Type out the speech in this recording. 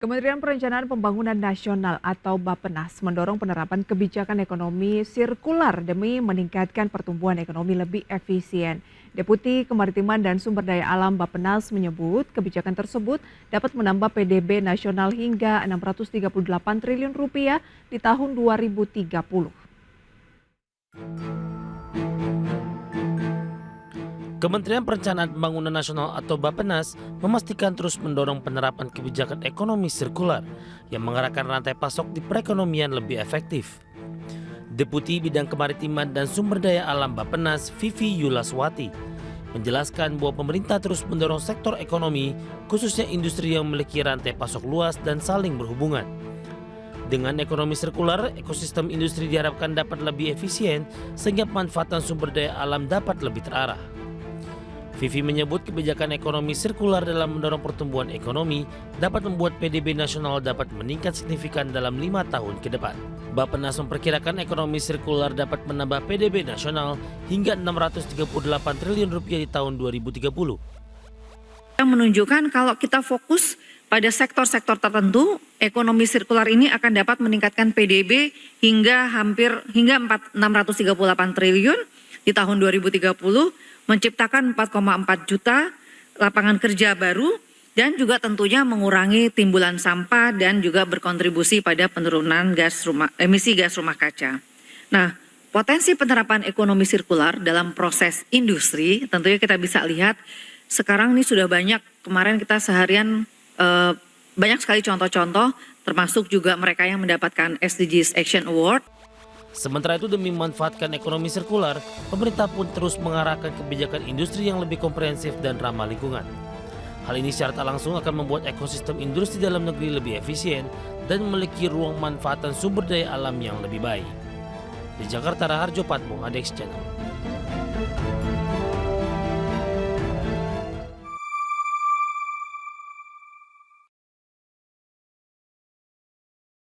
Kementerian Perencanaan Pembangunan Nasional atau Bappenas mendorong penerapan kebijakan ekonomi sirkular demi meningkatkan pertumbuhan ekonomi lebih efisien. Deputi Kemaritiman dan Sumber Daya Alam Bappenas menyebut kebijakan tersebut dapat menambah PDB nasional hingga 638 triliun rupiah di tahun 2030. Kementerian Perencanaan Pembangunan Nasional atau Bappenas memastikan terus mendorong penerapan kebijakan ekonomi sirkular yang mengarahkan rantai pasok di perekonomian lebih efektif. Deputi Bidang Kemaritiman dan Sumber Daya Alam Bappenas, Vivi Yulaswati, menjelaskan bahwa pemerintah terus mendorong sektor ekonomi, khususnya industri yang memiliki rantai pasok luas dan saling berhubungan. Dengan ekonomi sirkular, ekosistem industri diharapkan dapat lebih efisien sehingga pemanfaatan sumber daya alam dapat lebih terarah. Vivi menyebut kebijakan ekonomi sirkular dalam mendorong pertumbuhan ekonomi dapat membuat PDB nasional dapat meningkat signifikan dalam 5 tahun ke depan. Bappenas memperkirakan ekonomi sirkular dapat menambah PDB nasional hingga 638 triliun rupiah di tahun 2030. Yang menunjukkan kalau kita fokus pada sektor-sektor tertentu, ekonomi sirkular ini akan dapat meningkatkan PDB hingga 638 triliun di tahun 2030, menciptakan 4,4 juta lapangan kerja baru dan juga tentunya mengurangi timbulan sampah dan juga berkontribusi pada penurunan emisi gas rumah kaca. Nah, potensi penerapan ekonomi sirkular dalam proses industri tentunya kita bisa lihat sekarang ini sudah banyak, kemarin kita seharian banyak sekali contoh-contoh termasuk juga mereka yang mendapatkan SDGs Action Award. Sementara itu demi memanfaatkan ekonomi sirkular, pemerintah pun terus mengarahkan kebijakan industri yang lebih komprehensif dan ramah lingkungan. Hal ini secara tak langsung akan membuat ekosistem industri dalam negeri lebih efisien dan memiliki ruang manfaatan sumber daya alam yang lebih baik. Di Jakarta, Raharjo Patmo, ADX Channel.